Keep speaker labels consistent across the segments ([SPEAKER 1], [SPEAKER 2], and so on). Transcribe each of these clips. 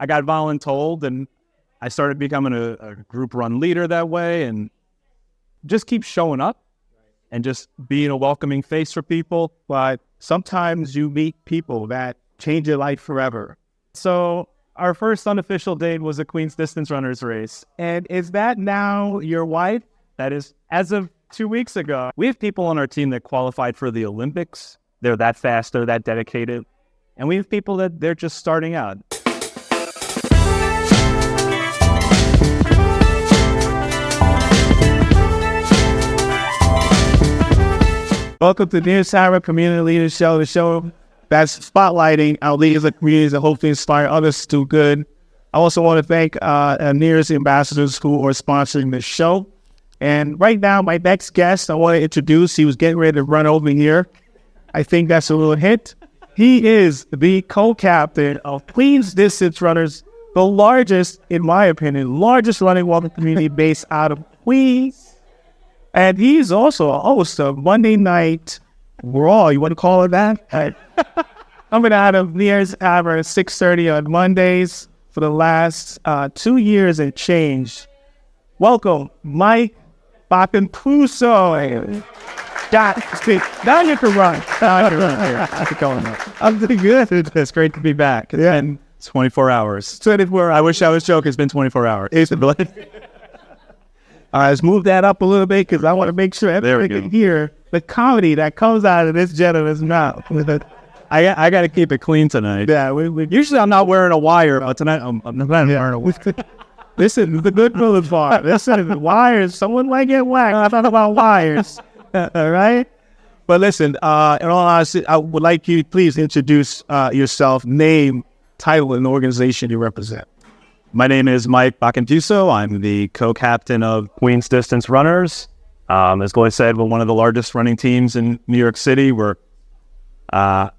[SPEAKER 1] I got voluntold, and I started becoming a group run leader that way, and just keep showing up and just being a welcoming face for people.
[SPEAKER 2] But sometimes you meet people that change your life forever.
[SPEAKER 1] So our first unofficial date was a Queens Distance Runners race.
[SPEAKER 2] And is that now your wife?
[SPEAKER 1] That is, as of 2 weeks ago. We have people on our team that qualified for the Olympics. They're that fast, they're that dedicated. And we have people that they're just starting out.
[SPEAKER 2] Welcome to Neir's Tavern Community Leaders Show, the show that's spotlighting our leaders of communities and hopefully inspire others to do good. I also want to thank Neir's ambassadors who are sponsoring this show. And right now, my next guest I want to introduce, he was getting ready to run over here. I think that's a little hint. He is the co-captain of Queens Distance Runners, the largest, in my opinion, largest running walking community based out of Queens. And he's also a host of Monday Night Raw. You want to call it that? Coming out of Neir's Tavern at 6:30 on Mondays for the last 2 years and change. Welcome, Mike Bocchinfuso. Now you can run. How's it going?
[SPEAKER 1] I'm doing good. It's great to be back.
[SPEAKER 2] Yeah.
[SPEAKER 1] And 24 hours.
[SPEAKER 2] 24
[SPEAKER 1] I wish I was joking. It's been 24 hours.
[SPEAKER 2] All right, let's move that up a little bit because I want to make sure everybody can hear the comedy that comes out of this gentleman's mouth.
[SPEAKER 1] I got to keep it clean tonight.
[SPEAKER 2] Yeah,
[SPEAKER 1] Usually I'm not wearing a wire, but tonight I'm not wearing a wire.
[SPEAKER 2] Listen, the good boulevard. Listen, wires. Someone might get whacked. I'm talking about wires. All right? But listen, in all honesty, I would like you to please introduce yourself, name, title, and organization you represent.
[SPEAKER 1] My name is Mike Bocchinfuso. I'm the co-captain of Queens Distance Runners. As Loy said, we're one of the largest running teams in New York City. We're everywhere.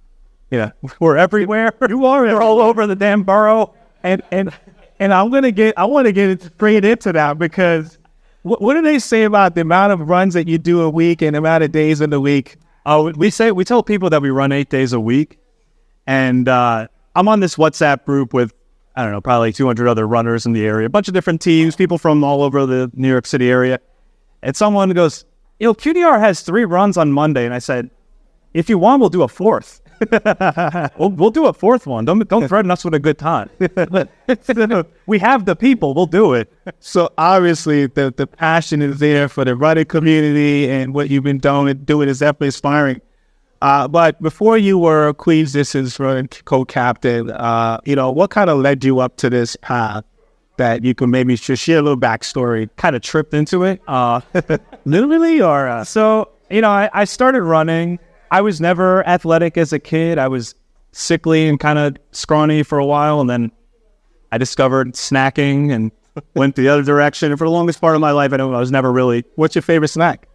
[SPEAKER 2] You are.
[SPEAKER 1] We're all over the damn borough.
[SPEAKER 2] And I want to get straight into that because what do they say about the amount of runs that you do a week and the amount of days in the week?
[SPEAKER 1] We tell people that we run 8 days a week, and I'm on this WhatsApp group with, I don't know, probably 200 other runners in the area, a bunch of different teams, people from all over the New York City area. And someone goes, QDR has 3 runs on Monday. And I said, if you want, we'll do a 4th. we'll do a 4th one. Don't threaten us with a good time. We have the people. We'll do it.
[SPEAKER 2] So obviously the passion is there for the running community, and what you've been doing is definitely inspiring. But before you were Queens Distance Running co-captain, what kind of led you up to this path that you can maybe just share a little backstory?
[SPEAKER 1] Kind of tripped into it.
[SPEAKER 2] Literally, or?
[SPEAKER 1] So, I started running. I was never athletic as a kid. I was sickly and kind of scrawny for a while. And then I discovered snacking and went the other direction. And for the longest part of my life, I was never really...
[SPEAKER 2] What's your favorite snack?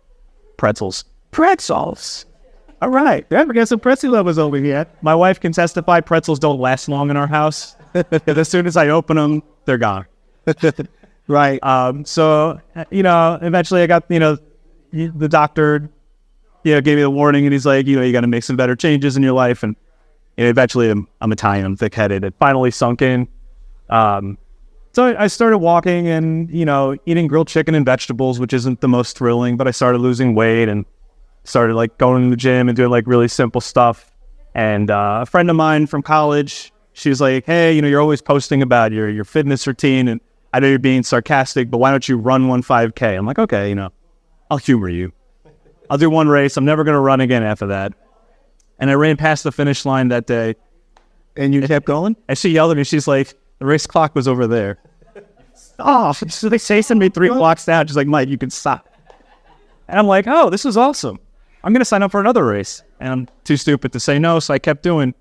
[SPEAKER 1] Pretzels.
[SPEAKER 2] Pretzels. All right. We got some pretzel lovers over here.
[SPEAKER 1] My wife can testify pretzels don't last long in our house. As soon as I open them, they're gone.
[SPEAKER 2] Right.
[SPEAKER 1] So, eventually I got, the doctor, gave me the warning, and he's like, you got to make some better changes in your life. And eventually I'm Italian, I'm thick-headed. It finally sunk in. So I started walking and, eating grilled chicken and vegetables, which isn't the most thrilling, but I started losing weight and started going to the gym and doing really simple stuff. And a friend of mine from college, she was like, hey, you're always posting about your fitness routine, and I know you're being sarcastic, but why don't you run 5K? I'm like, okay, I'll humor you. I'll do one race. I'm never going to run again after that. And I ran past the finish line that day.
[SPEAKER 2] And you kept going?
[SPEAKER 1] And she yelled at me. She's like, the race clock was over there.
[SPEAKER 2] Oh, so they chasing me 3 blocks down. She's like, Mike, you can stop.
[SPEAKER 1] And I'm like, oh, this is awesome. I'm going to sign up for another race. And I'm too stupid to say no, so I kept doing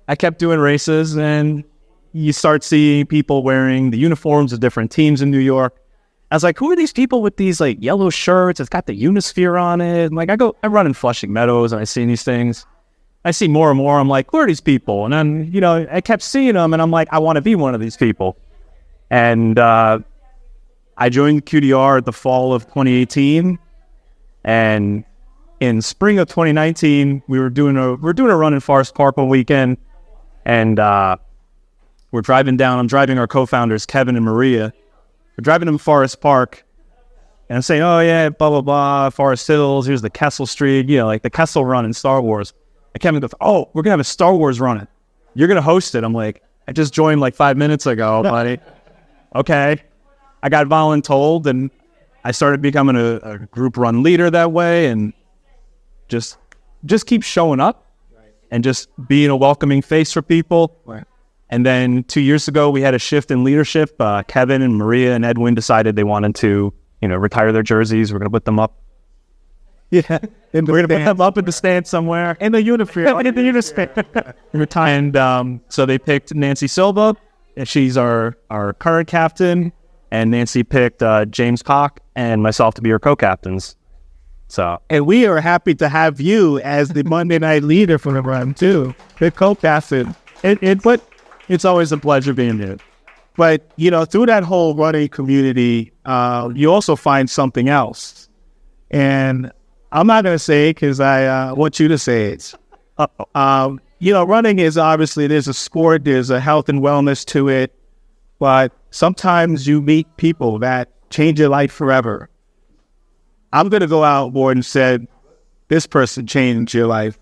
[SPEAKER 1] races, and you start seeing people wearing the uniforms of different teams in New York. I was like, who are these people with these yellow shirts? It's got the Unisphere on it. And I run in Flushing Meadows, and I see these things. I see more and more. I'm like, who are these people? And then, I kept seeing them, and I'm like, I want to be one of these people. And I joined QDR at the fall of 2018, and in spring of 2019, we're doing a run in Forest Park one weekend, and we're driving down. I'm driving our co-founders, Kevin and Maria. We're driving to Forest Park. And I'm saying, oh, yeah, blah, blah, blah, Forest Hills. Here's the Kessel Street, like the Kessel Run in Star Wars. And Kevin goes, oh, we're going to have a Star Wars run. You're going to host it. I'm like, I just joined like 5 minutes ago, buddy. Okay. I got voluntold, and I started becoming a group run leader that way, and just keep showing up and just being a welcoming face for people. Right. And then 2 years ago, we had a shift in leadership. Kevin and Maria and Edwin decided they wanted to, retire their jerseys. We're going to put them up.
[SPEAKER 2] Yeah.
[SPEAKER 1] We're going to put them up in the stand somewhere.
[SPEAKER 2] In the uniform.
[SPEAKER 1] In the uniform. And so they picked Nancy Silva. And she's our current captain. And Nancy picked James Koch and myself to be her co-captains.
[SPEAKER 2] And we are happy to have you as the Monday night leader for the run, too. The co-captain.
[SPEAKER 1] But it's always a pleasure being here.
[SPEAKER 2] But, through that whole running community, you also find something else. And I'm not going to say it because I want you to say it. Running is obviously, there's a sport, there's a health and wellness to it. But sometimes you meet people that change your life forever. I'm going to go out more and say, this person changed your life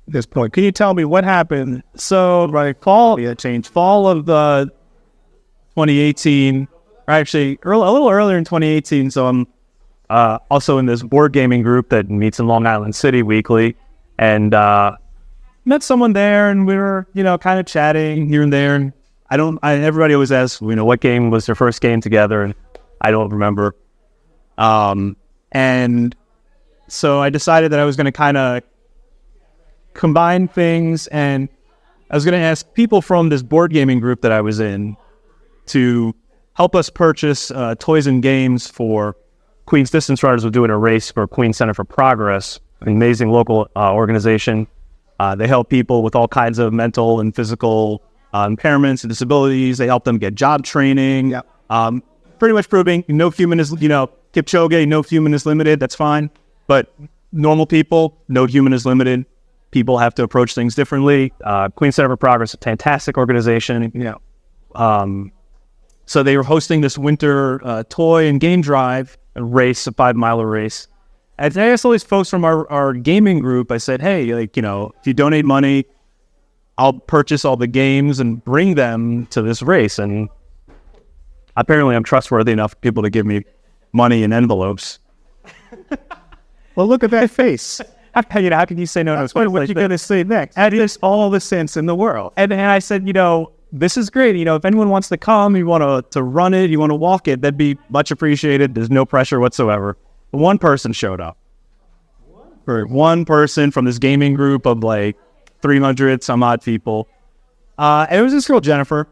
[SPEAKER 2] at this point. Can you tell me what happened?
[SPEAKER 1] So, fall of the 2018, or actually a little earlier in 2018. So I'm also in this board gaming group that meets in Long Island City weekly, and met someone there, and we were, kind of chatting here and there. And everybody always asks, what game was their first game together, and I don't remember. And so I decided that I was going to kind of combine things, and I was going to ask people from this board gaming group that I was in to help us purchase toys and games for Queens Distance Runners. We're doing a race for Queens Center for Progress, an amazing local organization. They help people with all kinds of mental and physical impairments and disabilities. They help them get job training.
[SPEAKER 2] Yep.
[SPEAKER 1] Pretty much proving no human is, Kipchoge, no human is limited. That's fine. But normal people, no human is limited. People have to approach things differently. Queens Center for Progress, a fantastic organization. So they were hosting this winter toy and game drive, a race, a 5-miler race. And I asked all these folks from our gaming group, I said, hey, if you donate money, I'll purchase all the games and bring them to this race. And apparently I'm trustworthy enough for people to give me money in envelopes.
[SPEAKER 2] Well, look at that face.
[SPEAKER 1] How can you say no?
[SPEAKER 2] That's what you're going to say next.
[SPEAKER 1] It makes all the sense in the world. And I said, this is great. If anyone wants to come, you want to run it, you want to walk it, that'd be much appreciated. There's no pressure whatsoever. One person showed up. One person from this gaming group of 300 some odd people. It was this girl, Jennifer.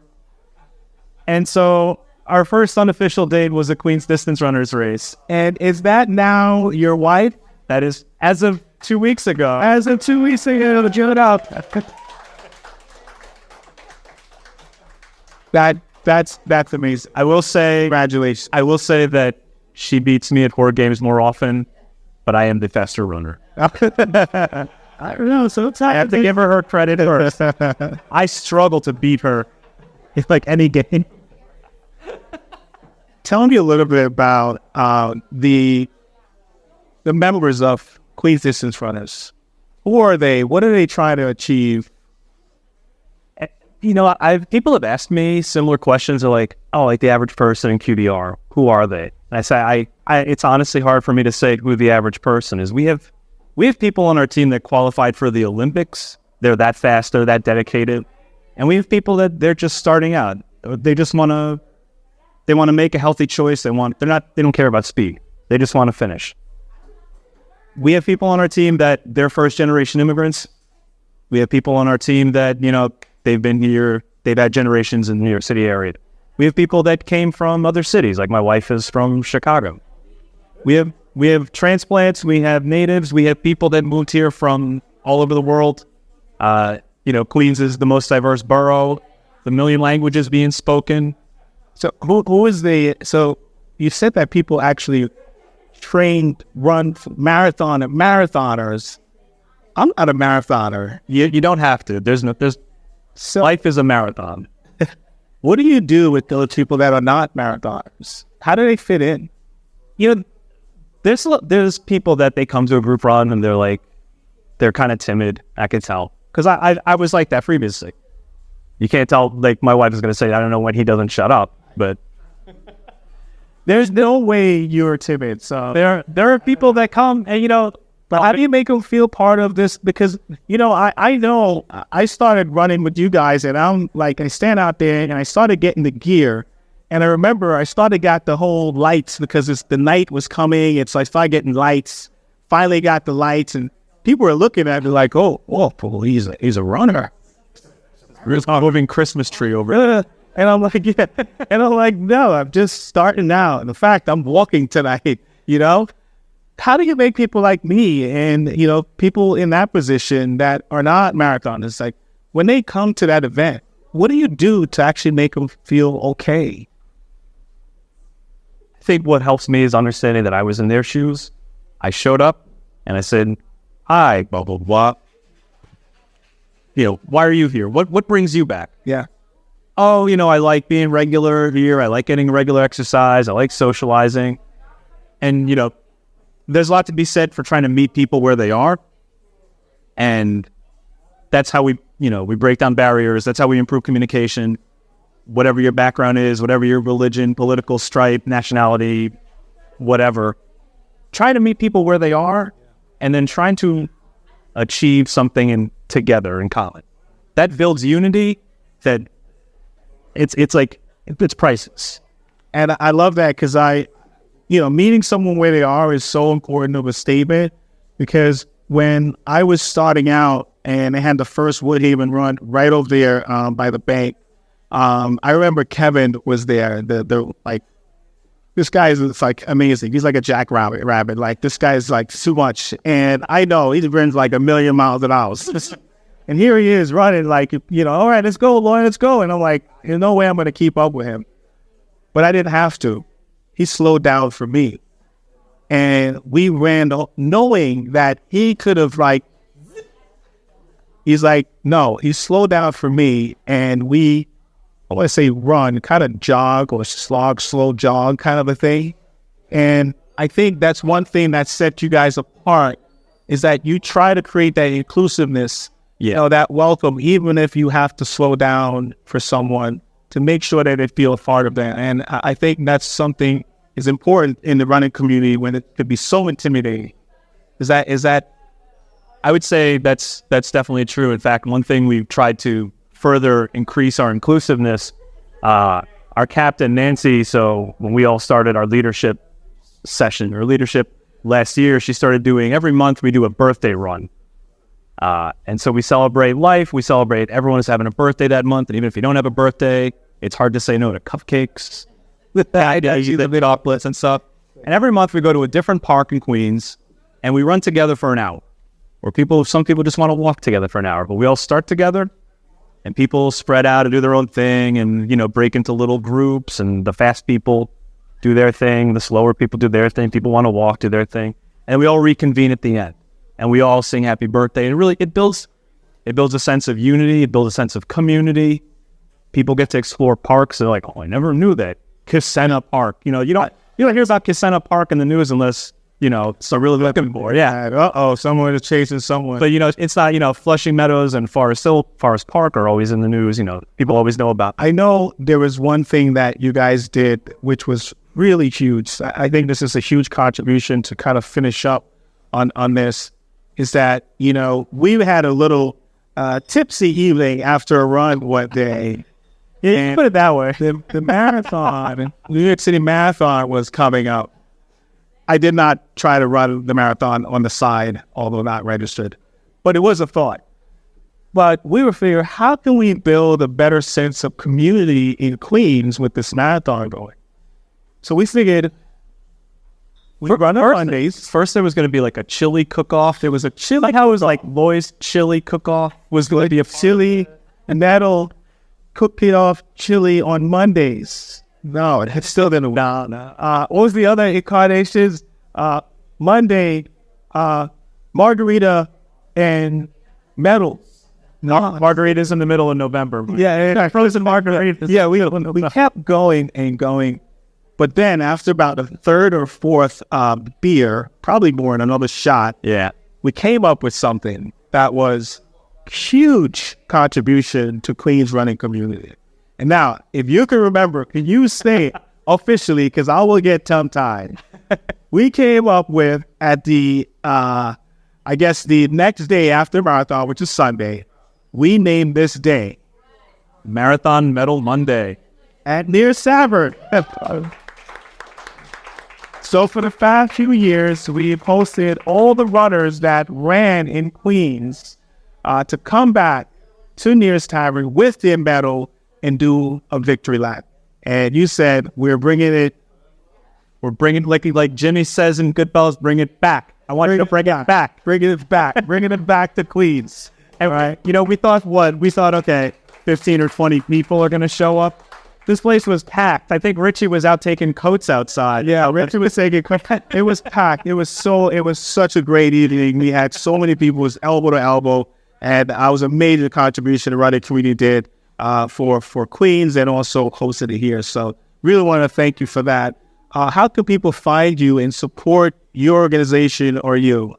[SPEAKER 1] And so our first unofficial date was a Queens Distance Runners race.
[SPEAKER 2] And is that now your wife?
[SPEAKER 1] That is as of 2 weeks ago.
[SPEAKER 2] As of 2 weeks ago, give it up. That's amazing.
[SPEAKER 1] I will say,
[SPEAKER 2] congratulations.
[SPEAKER 1] I will say that she beats me at board games more often, but I am the faster runner.
[SPEAKER 2] I don't know. So
[SPEAKER 1] I have to give her credit first. I struggle to beat her in any game.
[SPEAKER 2] Tell me a little bit about the members of Queens Distance Runners. Who are they? What are they trying to achieve?
[SPEAKER 1] People have asked me similar questions. They're the average person in QDR. Who are they? And I say, it's honestly hard for me to say who the average person is. We have people on our team that qualified for the Olympics. They're that fast. They're that dedicated. And we have people that they're just starting out. They just want to. They want to make a healthy choice. They don't care about speed. They just want to finish. We have people on our team that they're first generation immigrants. We have people on our team that, they've been here, they've had generations in the New York City area. We have people that came from other cities, like my wife is from Chicago. We have transplants, we have natives, we have people that moved here from all over the world. Queens is the most diverse borough, the million languages being spoken.
[SPEAKER 2] So so you said that people actually run marathoners. I'm not a marathoner.
[SPEAKER 1] You don't have to. Life is a marathon.
[SPEAKER 2] What do you do with those people that are not marathoners? How do they fit in?
[SPEAKER 1] You know, there's people that they come to a group run and they're kind of timid. I can tell, because I was like that previously. You can't tell. Like, my wife is going to say, I don't know when he doesn't shut up, but
[SPEAKER 2] there's no way you're timid. So
[SPEAKER 1] there are people that come and
[SPEAKER 2] but how do you make them feel part of this? Because, I know I started running with you guys, and I'm like, I stand out there and I started getting the gear. And I remember I started got the whole lights because the night was coming. So I started getting lights, finally got the lights, and people were looking at me like, oh, he's a runner.
[SPEAKER 1] There's a moving Christmas tree over it.
[SPEAKER 2] And I'm like, yeah. And I'm like, no, I'm just starting out. And in fact, I'm walking tonight, How do you make people like me and, people in that position that are not marathoners, like, when they come to that event, what do you do to actually make them feel okay?
[SPEAKER 1] I think what helps me is understanding that I was in their shoes. I showed up and I said, hi, blah, blah, blah. Why are you here? What brings you back?
[SPEAKER 2] Yeah.
[SPEAKER 1] Oh, I like being regular here. I like getting regular exercise. I like socializing. And, there's a lot to be said for trying to meet people where they are. And that's how we break down barriers. That's how we improve communication. Whatever your background is, whatever your religion, political stripe, nationality, whatever. Try to meet people where they are and then trying to achieve something together in common. That builds unity that it's priceless.
[SPEAKER 2] And I love that because meeting someone where they are is so important of a statement, because when I was starting out and I had the first Woodhaven run right over there by the bank, I remember Kevin was there. This guy is like amazing. He's like a jackrabbit. Like, this guy is like too much. And I know he runs like 1,000,000 miles an hour. And here he is running like, all right, let's go, Lloyd, let's go. And I'm like, there's no way I'm going to keep up with him. But I didn't have to. He slowed down for me. And we ran knowing that he could have he's like, no, he slowed down for me. And I want to say run, kind of jog or slog, slow jog kind of a thing. And I think that's one thing that set you guys apart, is that you try to create that inclusiveness, that welcome, even if you have to slow down for someone, to make sure that they feel a part of that. And I think that's something is important in the running community when it could be so intimidating. Is that?
[SPEAKER 1] I would say that's definitely true. In fact, one thing we've tried to further increase our inclusiveness, our captain, Nancy, so when we all started our leadership session or leadership last year, she started doing, every month we do a birthday run. And so we celebrate life. We celebrate everyone is having a birthday that month. And even if you don't have a birthday, it's hard to say no to cupcakes, the chocolates and stuff. And every month we go to a different park in Queens and we run together for an hour. Or some people just want to walk together for an hour, but we all start together and people spread out and do their own thing and, break into little groups, and the fast people do their thing. The slower people do their thing. People want to walk, do their thing. And we all reconvene at the end. And we all sing happy birthday. And really, it builds a sense of unity. It builds a sense of community. People get to explore parks. They're like, oh, I never knew that. Kisenna Park. You don't hear about Kisenna Park in the news unless, it's a really looking for. Yeah.
[SPEAKER 2] Someone is chasing someone.
[SPEAKER 1] But, it's not, Flushing Meadows and Forest Park are always in the news. People always know about.
[SPEAKER 2] I know there was one thing that you guys did, which was really huge. I think this is a huge contribution to kind of finish up on this. Is that, we had a little tipsy evening after a run one day.
[SPEAKER 1] Yeah, put it that way.
[SPEAKER 2] The marathon, New York City Marathon was coming up. I did not try to run the marathon on the side, although not registered, but it was a thought. But we were figuring, how can we build a better sense of community in Queens with this marathon going? So we figured, we run on Mondays.
[SPEAKER 1] First, there was going to be like a chili cook-off. There was a chili. Like how it was like Loy's chili cook-off was going to be a
[SPEAKER 2] chili, and that'll cook it off chili on Mondays. No, it still didn't. No. What was the other incarnations? Monday, margarita and medals.
[SPEAKER 1] Margaritas in the middle of November.
[SPEAKER 2] Yeah,
[SPEAKER 1] Frozen margaritas.
[SPEAKER 2] yeah. We kept going and going, but then after about the third or fourth beer, probably more than another shot,
[SPEAKER 1] Yeah.
[SPEAKER 2] we came up with something that was huge contribution to Queens running community. And now, if you can remember, can you say officially, because I will get tongue-tied, we came up with at the, I guess the next day after marathon, which is Sunday, we named this day
[SPEAKER 1] Marathon Medal Monday.
[SPEAKER 2] at Neir Tavern. So for the past few years, we've hosted all the runners that ran in Queens to come back to Neir's Tavern with their medal and do a victory lap. And you said, we're bringing it,
[SPEAKER 1] like Jimmy says in Goodfellas, bring it back. I want you to bring it back.
[SPEAKER 2] bringing it back to Queens.
[SPEAKER 1] And, we thought, okay, 15 or 20 people are going to show up. This place was packed. I think Richie was out taking coats outside.
[SPEAKER 2] Yeah, Richie was taking, it was packed. It was such a great evening. We had so many people, it was elbow to elbow. And I was a major contribution the running community did for Queens and also hosted it here. So really want to thank you for that. How can people find you and support your organization or you?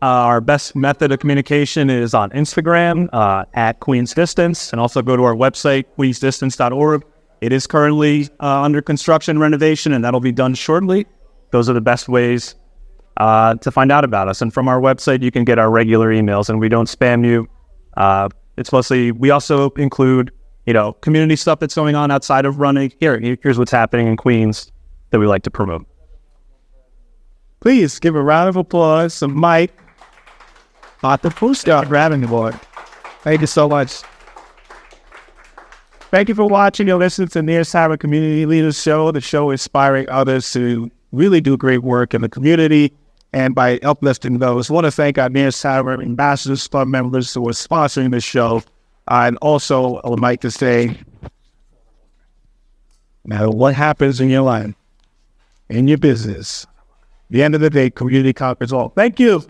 [SPEAKER 1] Our best method of communication is on Instagram at Queens Distance, and also go to our website, queensdistance.org. It is currently under construction renovation, and that'll be done shortly. Those are the best ways to find out about us. And from our website, you can get our regular emails, and we don't spam you. It's mostly, we also include, community stuff that's going on outside of running. Here's what's happening in Queens that we like to promote.
[SPEAKER 2] Please give a round of applause to Mike Bocchinfuso grabbing the board. Thank you so much. Thank you for watching and listening to Neir Tavern Community Leaders Show. The show inspiring others to really do great work in the community and by uplifting those. I want to thank our Neir Tavern Ambassadors Club members who are sponsoring this show. And also, I would like to say, no matter what happens in your life, in your business, at the end of the day, community conquers all. Thank you.